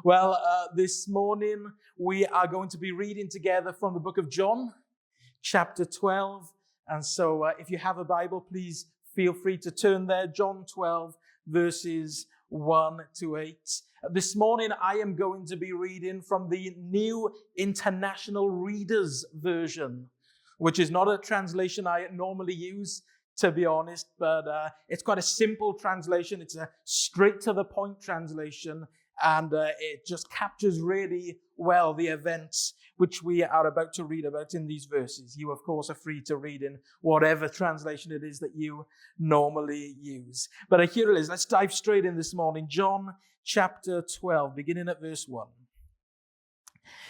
Well, this morning we are going to be reading together from the book of John, chapter 12. And so if you have a Bible, please feel free to turn there. John 12, verses 1 to 8. This morning I am going to be reading from the New International Reader's Version, which is not a translation I normally use, to be honest, but it's quite a simple translation. It's a straight to the point translation. And it just captures really well the events which we are about to read about in these verses. You, of course, are free to read in whatever translation it is that you normally use. But here it is. Let's dive straight in this morning. John chapter 12, beginning at verse 1.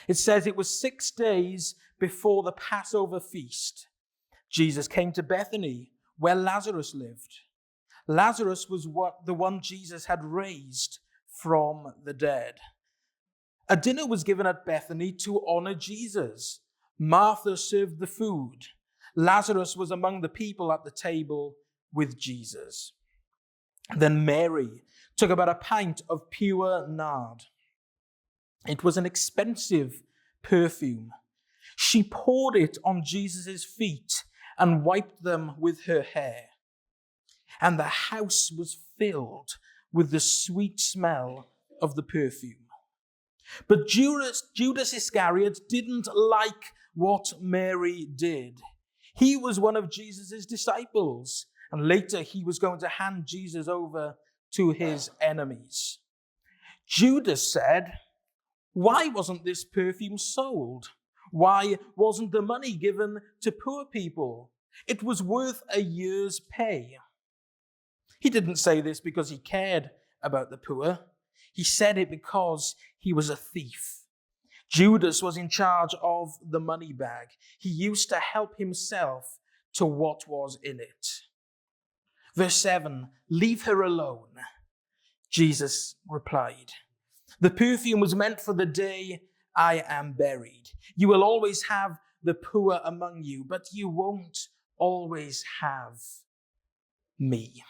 It says, "It was 6 days before the Passover feast. Jesus came to Bethany, where Lazarus lived. Lazarus was the one Jesus had raised from the dead. A dinner was given at Bethany to honor Jesus. Martha served the food. Lazarus was among the people at the table with Jesus. Then Mary took about a pint of pure nard. It was an expensive perfume. She poured it on Jesus' feet and wiped them with her hair. And the house was filled with the sweet smell of the perfume. But Judas Iscariot didn't like what Mary did. He was one of Jesus' disciples, and later he was going to hand Jesus over to his enemies. Judas said, 'Why wasn't this perfume sold? Why wasn't the money given to poor people? It was worth a year's pay.' He didn't say this because he cared about the poor. He said it because he was a thief. Judas was in charge of the money bag. He used to help himself to what was in it." Verse 7, "Leave her alone," Jesus replied. "The perfume was meant for the day I am buried. You will always have the poor among you, but you won't always have me."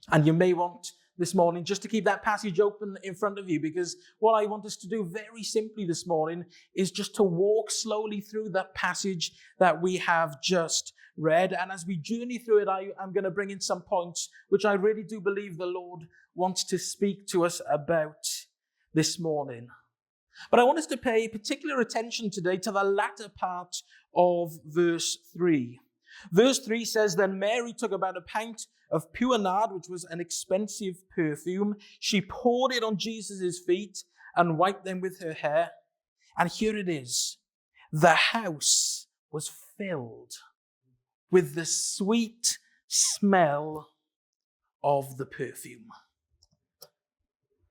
And you may want this morning just to keep that passage open in front of you, because what I want us to do very simply this morning is just to walk slowly through that passage that we have just read. And as we journey through it, I'm going to bring in some points which I really do believe the Lord wants to speak to us about this morning. But I want us to pay particular attention today to the latter part of verse 3. Verse 3 says, "Then Mary took about a pint of pure nard, which was an expensive perfume. She poured it on Jesus' feet and wiped them with her hair." And here it is. The house was filled with the sweet smell of the perfume.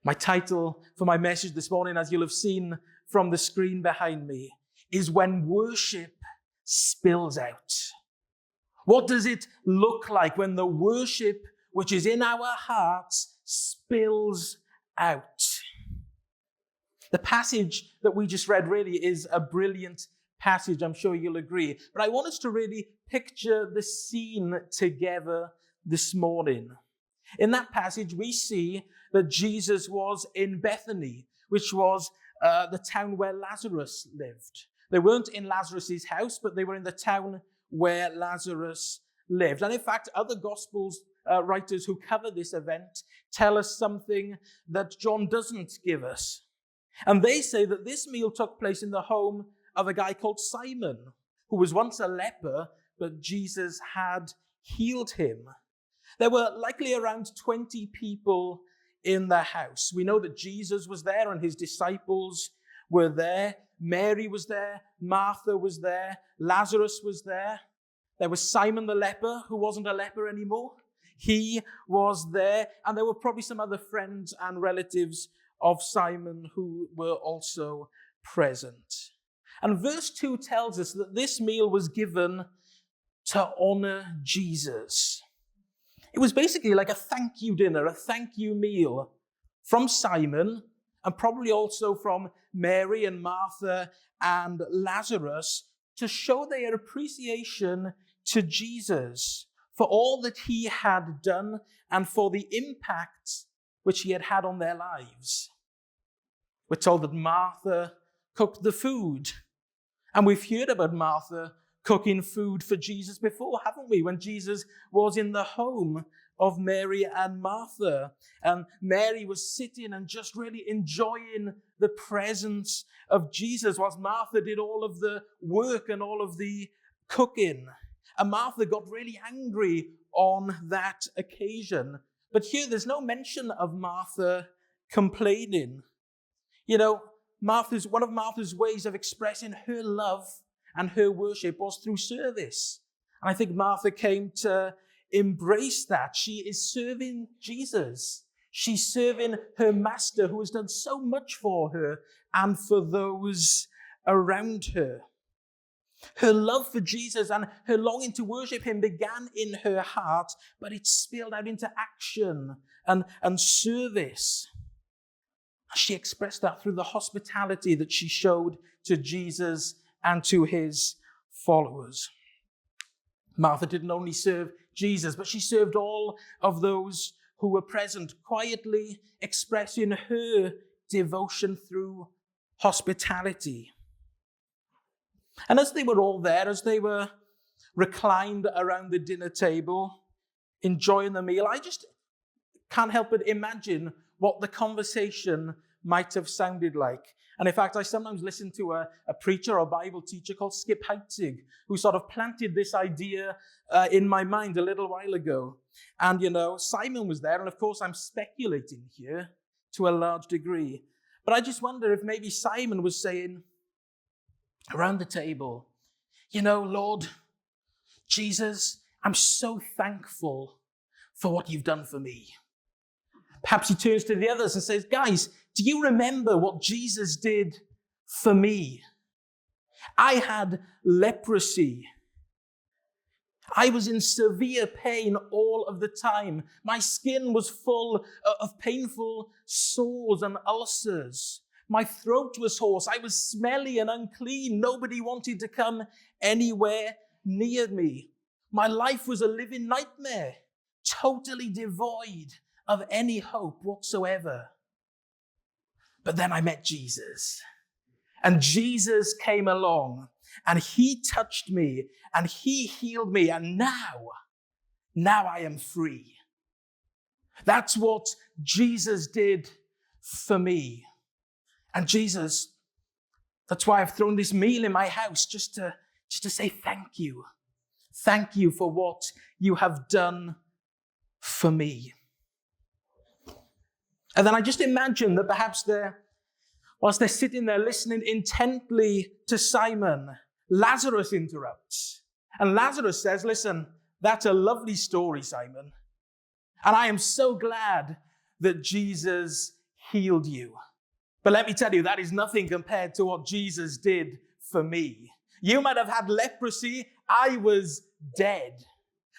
My title for my message this morning, as you'll have seen from the screen behind me, is "When Worship Spills Out." What does it look like when the worship which is in our hearts spills out? The passage that we just read really is a brilliant passage, I'm sure you'll agree. But I want us to really picture the scene together this morning. In that passage, we see that Jesus was in Bethany, which was the town where Lazarus lived. They weren't in Lazarus' house, but they were in the town where Lazarus lived. And in fact, other Gospels writers who cover this event tell us something that John doesn't give us. And they say that this meal took place in the home of a guy called Simon, who was once a leper, but Jesus had healed him. There were likely around 20 people in the house. We know that Jesus was there and his disciples were there. Mary was there. Martha was there. Lazarus was there. There was Simon the leper, who wasn't a leper anymore. He was there. And there were probably some other friends and relatives of Simon who were also present. And verse 2 tells us that this meal was given to honor Jesus. It was basically like a thank you dinner, a thank you meal from Simon, and probably also from Mary and Martha and Lazarus, to show their appreciation to Jesus for all that he had done and for the impact which he had had on their lives. We're told that Martha cooked the food. And we've heard about Martha cooking food for Jesus before, haven't we? When Jesus was in the home of Mary and Martha. And Mary was sitting and just really enjoying the presence of Jesus, whilst Martha did all of the work and all of the cooking. And Martha got really angry on that occasion. But here, there's no mention of Martha complaining. You know, one of Martha's ways of expressing her love and her worship was through service. And I think Martha came to embrace that. She is serving Jesus. She's serving her master who has done so much for her and for those around her. Her love for Jesus and her longing to worship him began in her heart, but it spilled out into action and service. She expressed that through the hospitality that she showed to Jesus and to his followers. Martha didn't only serve Jesus, but she served all of those who were present, quietly expressing her devotion through hospitality. And as they were all there, as they were reclined around the dinner table, enjoying the meal, I just can't help but imagine what the conversation might have sounded like. And in fact, I sometimes listen to a preacher or Bible teacher called Skip Heitzig, who sort of planted this idea in my mind a little while ago. And, Simon was there. And of course, I'm speculating here to a large degree. But I just wonder if maybe Simon was saying around the table, Lord Jesus, I'm so thankful for what you've done for me. Perhaps he turns to the others and says, guys, do you remember what Jesus did for me? I had leprosy. I was in severe pain all of the time. My skin was full of painful sores and ulcers. My throat was hoarse. I was smelly and unclean. Nobody wanted to come anywhere near me. My life was a living nightmare, totally devoid of any hope whatsoever. But then I met Jesus. And Jesus came along and he touched me and he healed me. And now I am free. That's what Jesus did for me. And Jesus, that's why I've thrown this meal in my house, just to say thank you. Thank you for what you have done for me. And then I just imagine that perhaps whilst they're sitting there listening intently to Simon, Lazarus interrupts. And Lazarus says, listen, that's a lovely story, Simon. And I am so glad that Jesus healed you. But let me tell you, that is nothing compared to what Jesus did for me. You might have had leprosy. I was dead.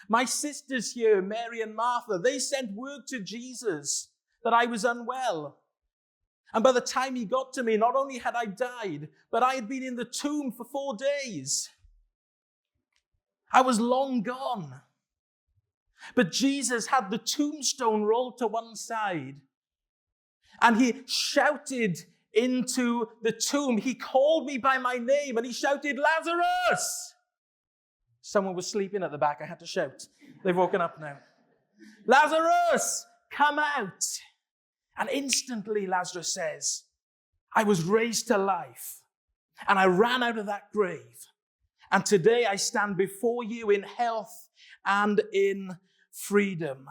My sisters here, Mary and Martha, they sent word to Jesus that I was unwell. And by the time he got to me, not only had I died, but I had been in the tomb for 4 days. I was long gone. But Jesus had the tombstone rolled to one side. And he shouted into the tomb. He called me by my name and he shouted, Lazarus! Someone was sleeping at the back. I had to shout. They've woken up now. Lazarus, come out. And instantly, Lazarus says, I was raised to life and I ran out of that grave. And today I stand before you in health and in freedom.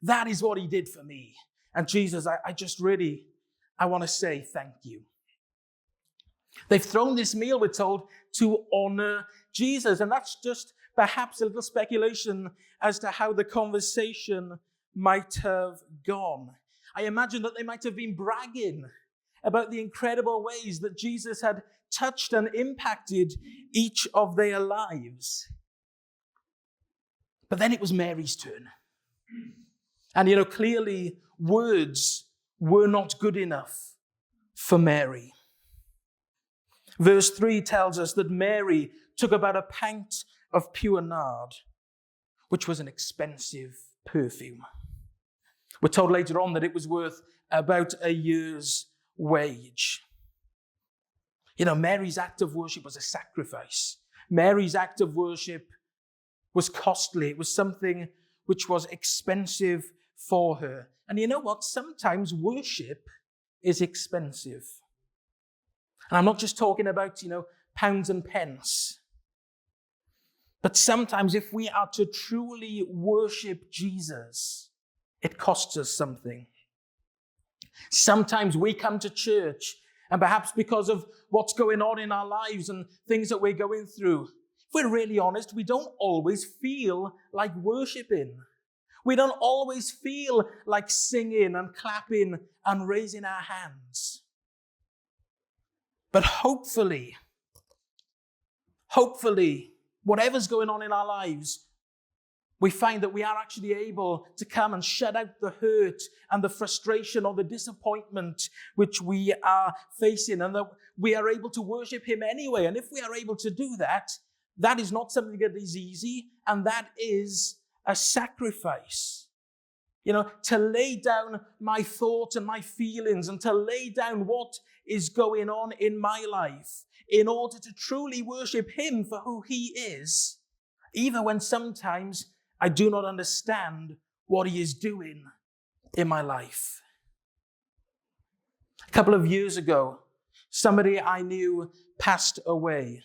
That is what he did for me. And Jesus, I want to say thank you. They've thrown this meal, we're told, to honor Jesus. And that's just perhaps a little speculation as to how the conversation might have gone. I imagine that they might have been bragging about the incredible ways that Jesus had touched and impacted each of their lives. But then it was Mary's turn. And, clearly words were not good enough for Mary. Verse 3 tells us that Mary took about a pint of pure nard, which was an expensive perfume. We're told later on that it was worth about a year's wage. Mary's act of worship was a sacrifice. Mary's act of worship was costly. It was something which was expensive for her. And you know what? Sometimes worship is expensive. And I'm not just talking about, pounds and pence. But sometimes if we are to truly worship Jesus, it costs us something. Sometimes we come to church, and perhaps because of what's going on in our lives and things that we're going through, if we're really honest, we don't always feel like worshiping. We don't always feel like singing and clapping and raising our hands. But hopefully, whatever's going on in our lives, we find that we are actually able to come and shut out the hurt and the frustration or the disappointment which we are facing, and that we are able to worship him anyway. And if we are able to do that, that is not something that is easy, and that is a sacrifice. To lay down my thoughts and my feelings and to lay down what is going on in my life in order to truly worship him for who he is, even when sometimes I do not understand what he is doing in my life. A couple of years ago, somebody I knew passed away.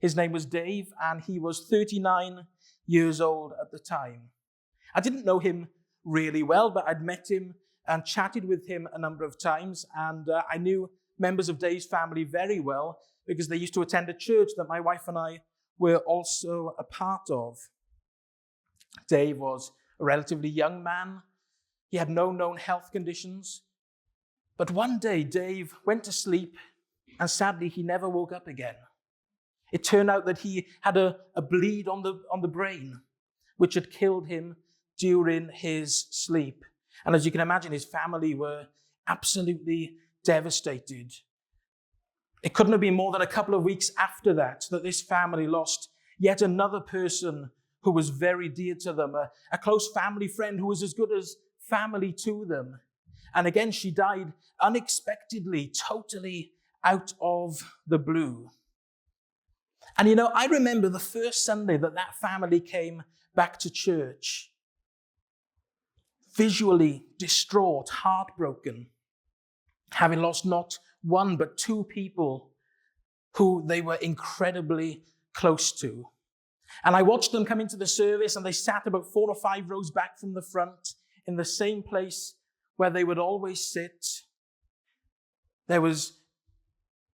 His name was Dave, and he was 39 years old at the time. I didn't know him really well, but I'd met him and chatted with him a number of times, and I knew members of Dave's family very well because they used to attend a church that my wife and I were also a part of. Dave was a relatively young man. He had no known health conditions. But one day, Dave went to sleep, and sadly, he never woke up again. It turned out that he had a bleed on the brain, which had killed him during his sleep. And as you can imagine, his family were absolutely devastated. It couldn't have been more than a couple of weeks after that this family lost yet another person who was very dear to them, a close family friend who was as good as family to them. And again, she died unexpectedly, totally out of the blue. And I remember the first Sunday that family came back to church, visually distraught, heartbroken, having lost not one but two people who they were incredibly close to. And I watched them come into the service, and they sat about 4 or 5 rows back from the front in the same place where they would always sit. There was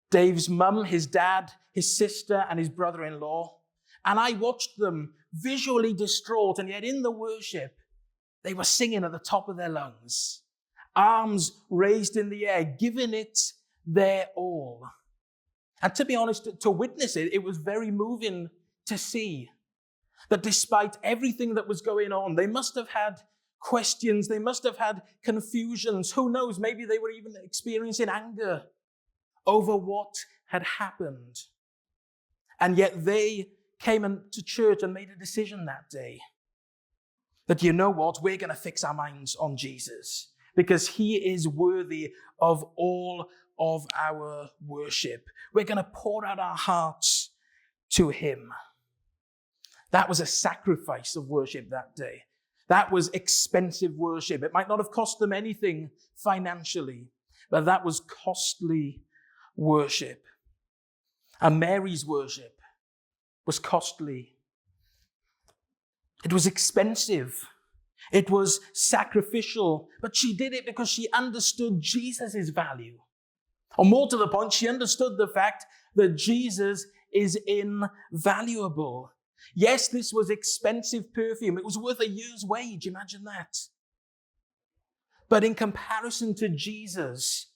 Dave's mum, his dad, his sister, and his brother-in-law. And I watched them visually distraught, and yet in the worship, they were singing at the top of their lungs, arms raised in the air, giving it their all. And to be honest, to witness it, it was very moving to see that despite everything that was going on, they must have had questions, they must have had confusions. Who knows, maybe they were even experiencing anger over what had happened. And yet they came to church and made a decision that day that, you know what, we're going to fix our minds on Jesus because he is worthy of all of our worship. We're going to pour out our hearts to him. That was a sacrifice of worship that day. That was expensive worship. It might not have cost them anything financially, but that was costly worship. And Mary's worship was costly. It was expensive. It was sacrificial, but she did it because she understood Jesus' value. Or more to the point, she understood the fact that Jesus is invaluable. Yes, this was expensive perfume. It was worth a year's wage. Imagine that. But in comparison to Jesus,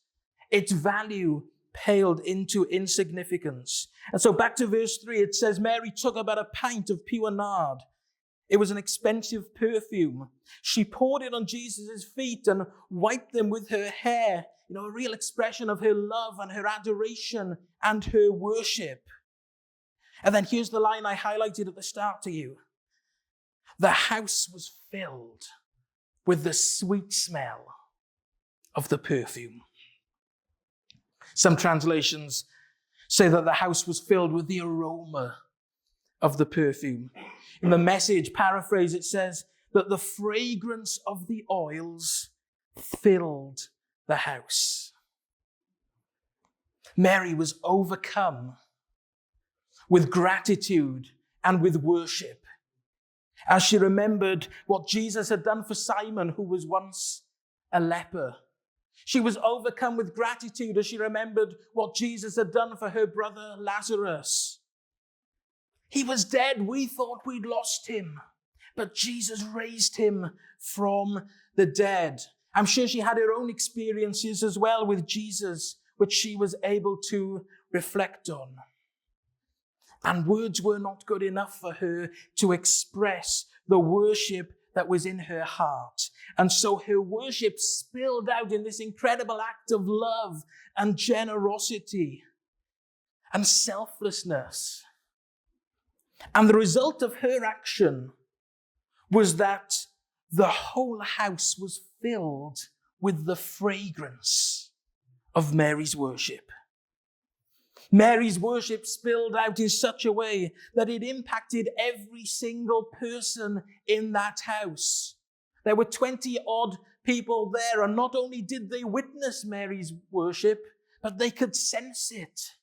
its value paled into insignificance. And so back to verse 3, it says, Mary took about a pint of pure nard. It was an expensive perfume. She poured it on Jesus' feet and wiped them with her hair. A real expression of her love and her adoration and her worship. And then here's the line I highlighted at the start to you. The house was filled with the sweet smell of the perfume. Some translations say that the house was filled with the aroma of the perfume. In the Message paraphrase, it says that the fragrance of the oils filled the house. Mary was overcome with gratitude and with worship as she remembered what Jesus had done for Simon, who was once a leper. She was overcome with gratitude as she remembered what Jesus had done for her brother Lazarus. He was dead. We thought we'd lost him, but Jesus raised him from the dead. I'm sure she had her own experiences as well with Jesus, which she was able to reflect on. And words were not good enough for her to express the worship that was in her heart. And so her worship spilled out in this incredible act of love and generosity and selflessness. And the result of her action was that the whole house was filled with the fragrance of Mary's worship. Mary's worship spilled out in such a way that it impacted every single person in that house. There were 20-odd people there, and not only did they witness Mary's worship, but they could sense it.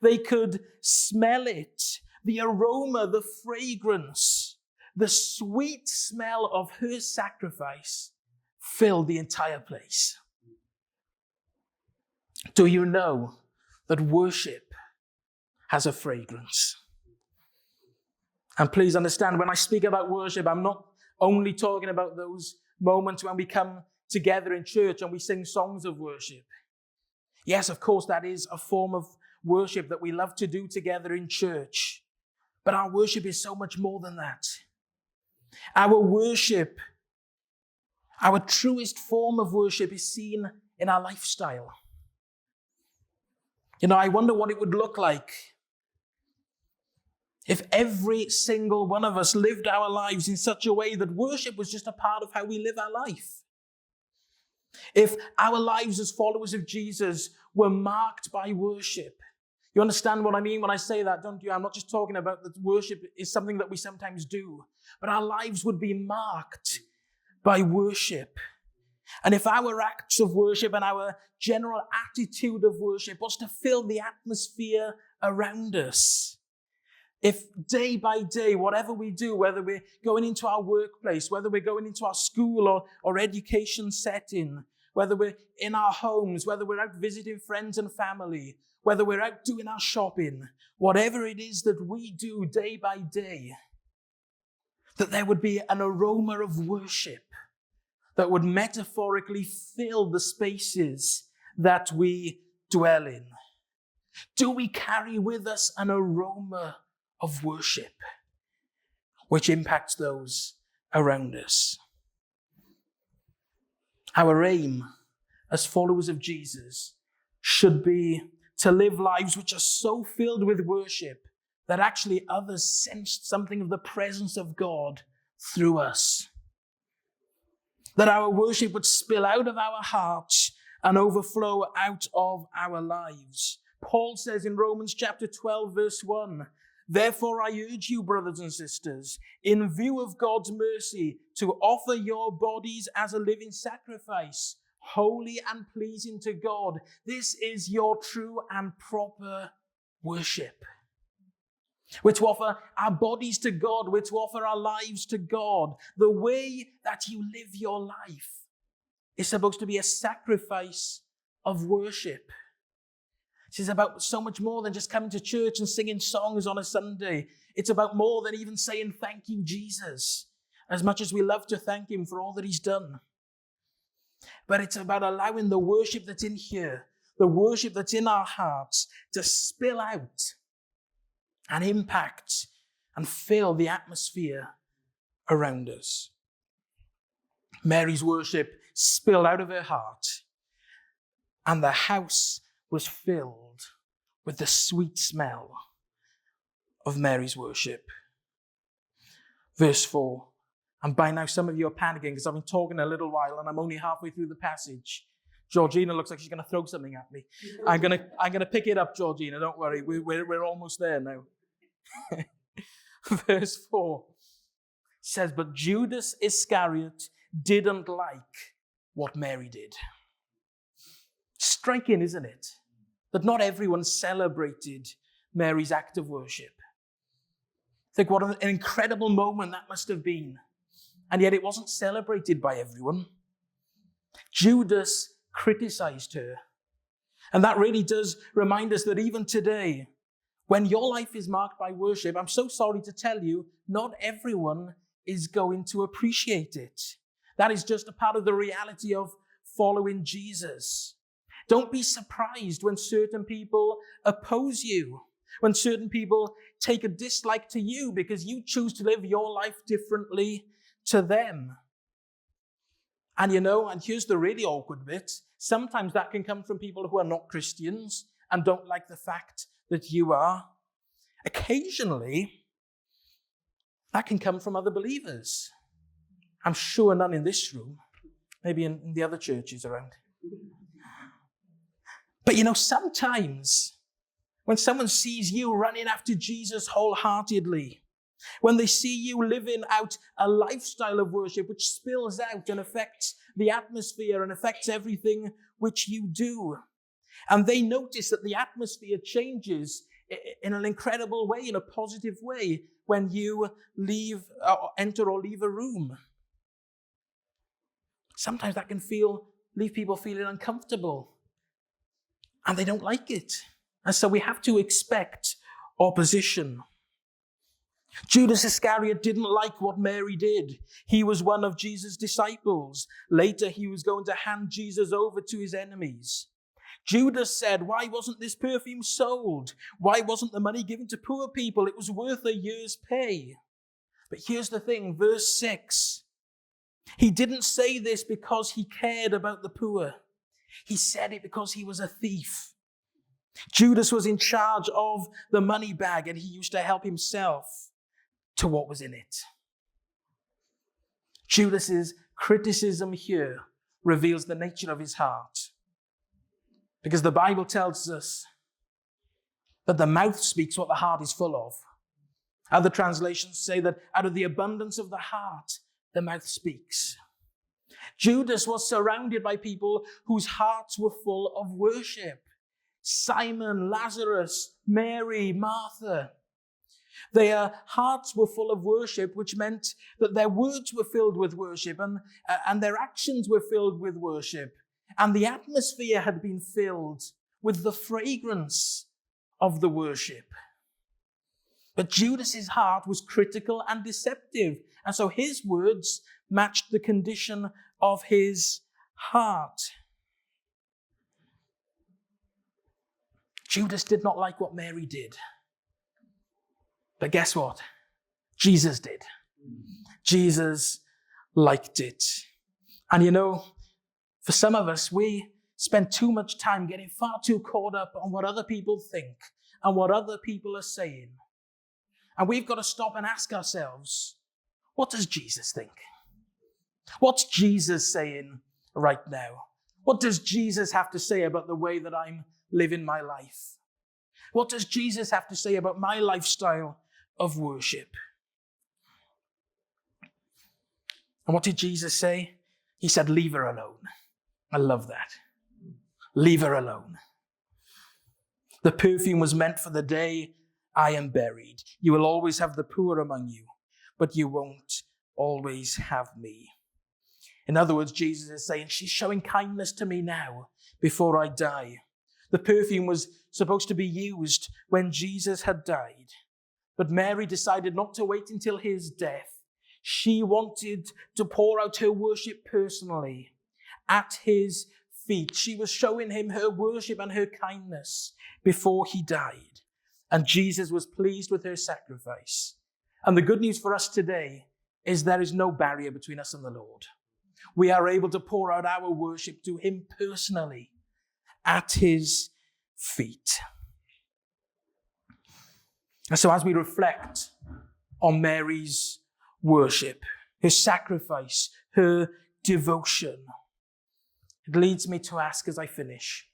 They could smell it. The aroma, the fragrance, the sweet smell of her sacrifice filled the entire place. Do you know that worship has a fragrance? And please understand, when I speak about worship, I'm not only talking about those moments when we come together in church and we sing songs of worship. Yes, of course, that is a form of worship that we love to do together in church. But our worship is so much more than that. Our worship, our truest form of worship, is seen in our lifestyle. You know, I wonder what it would look like if every single one of us lived our lives in such a way that worship was just a part of how we live our life. If our lives as followers of Jesus were marked by worship. You understand what I mean when I say that, don't you? I'm not just talking about that worship is something that we sometimes do, but our lives would be marked by worship. And if our acts of worship and our general attitude of worship was to fill the atmosphere around us, if day by day, whatever we do, whether we're going into our workplace, whether we're going into our school or education setting, whether we're in our homes, whether we're out visiting friends and family, whether we're out doing our shopping, whatever it is that we do day by day, that there would be an aroma of worship that would metaphorically fill the spaces that we dwell in. Do we carry with us an aroma of worship which impacts those around us? Our aim as followers of Jesus should be to live lives which are so filled with worship that actually others sense something of the presence of God through us. That our worship would spill out of our hearts and overflow out of our lives. Paul says in Romans chapter 12, verse 1, "Therefore I urge you, brothers and sisters, in view of God's mercy, to offer your bodies as a living sacrifice, holy and pleasing to God. This is your true and proper worship." We're to offer our bodies to God. We're to offer our lives to God. The way that you live your life is supposed to be a sacrifice of worship. This is about so much more than just coming to church and singing songs on a Sunday. It's about more than even saying thank you, Jesus, as much as we love to thank him for all that he's done. But it's about allowing the worship that's in here, the worship that's in our hearts, to spill out and impact and fill the atmosphere around us. Mary's worship spilled out of her heart, and the house was filled with the sweet smell of Mary's worship. Verse 4. And by now some of you are panicking because I've been talking a little while and I'm only halfway through the passage. Georgina looks like she's going to throw something at me. I'm gonna pick it up, Georgina. Don't worry. We're almost there now. Verse 4 says, but Judas Iscariot didn't like what Mary did. Striking, isn't it? That not everyone celebrated Mary's act of worship. Think what an incredible moment that must have been. And yet it wasn't celebrated by everyone. Judas criticized her. And that really does remind us that even today, when your life is marked by worship, I'm so sorry to tell you, not everyone is going to appreciate it. That is just a part of the reality of following Jesus. Don't be surprised when certain people oppose you, when certain people take a dislike to you because you choose to live your life differently to them. And and here's the really awkward bit, sometimes that can come from people who are not Christians and don't like the fact that you are. Occasionally, that can come from other believers. I'm sure none in this room, maybe in the other churches around. But sometimes when someone sees you running after Jesus wholeheartedly, when they see you living out a lifestyle of worship which spills out and affects the atmosphere and affects everything which you do, and they notice that the atmosphere changes in an incredible way, in a positive way, when you enter or leave a room. Sometimes that can leave people feeling uncomfortable, and they don't like it. And so we have to expect opposition. Judas Iscariot didn't like what Mary did. He was one of Jesus' disciples. Later, he was going to hand Jesus over to his enemies. Judas said, why wasn't this perfume sold? Why wasn't the money given to poor people? It was worth a year's pay. But here's the thing, verse 6. He didn't say this because he cared about the poor. He said it because he was a thief. Judas was in charge of the money bag, and he used to help himself to what was in it. Judas's criticism here reveals the nature of his heart. Because the Bible tells us that the mouth speaks what the heart is full of. Other translations say that out of the abundance of the heart, the mouth speaks. Judas was surrounded by people whose hearts were full of worship. Simon, Lazarus, Mary, Martha. Their hearts were full of worship, which meant that their words were filled with worship and their actions were filled with worship. And the atmosphere had been filled with the fragrance of the worship. But Judas's heart was critical and deceptive. And so his words matched the condition of his heart. Judas did not like what Mary did. But guess what? Jesus did. Jesus liked it. And for some of us, we spend too much time getting far too caught up on what other people think and what other people are saying. And we've got to stop and ask ourselves, what does Jesus think? What's Jesus saying right now? What does Jesus have to say about the way that I'm living my life? What does Jesus have to say about my lifestyle of worship? And what did Jesus say? He said, leave her alone. I love that. Leave her alone. The perfume was meant for the day I am buried. You will always have the poor among you, but you won't always have me. In other words, Jesus is saying, she's showing kindness to me now before I die. The perfume was supposed to be used when Jesus had died, but Mary decided not to wait until his death. She wanted to pour out her worship personally at his feet. She was showing him her worship and her kindness before he died. And Jesus was pleased with her sacrifice. And the good news for us today is there is no barrier between us and the Lord. We are able to pour out our worship to him personally at his feet. And so as we reflect on Mary's worship, her sacrifice, her devotion, It leads me to ask as I finish,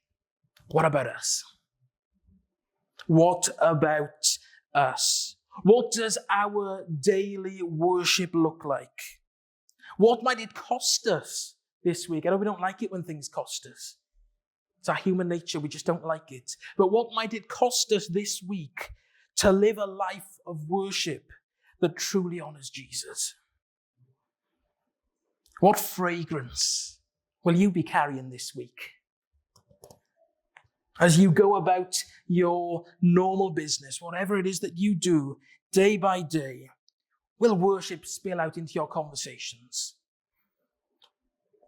what about us? What about us? What does our daily worship look like? What might it cost us this week? I know we don't like it when things cost us. It's our human nature, we just don't like it. But what might it cost us this week to live a life of worship that truly honors Jesus? What fragrance will you be carrying this week? As you go about your normal business, whatever it is that you do day by day, will worship spill out into your conversations?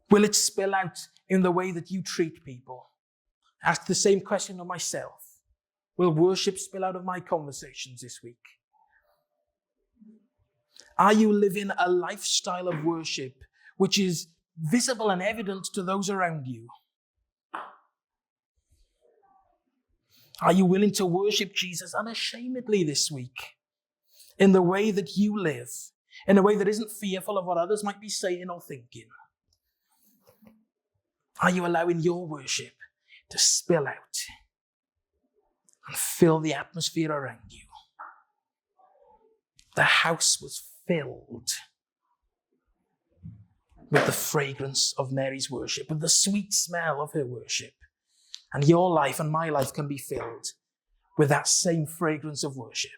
Will it spill out in the way that you treat people? Ask the same question of myself. Will worship spill out of my conversations this week? Are you living a lifestyle of worship which is visible and evident to those around you? Are you willing to worship Jesus unashamedly this week in the way that you live, in a way that isn't fearful of what others might be saying or thinking? Are you allowing your worship to spill out and fill the atmosphere around you? The house was filled with the fragrance of Mary's worship, with the sweet smell of her worship. And your life and my life can be filled with that same fragrance of worship.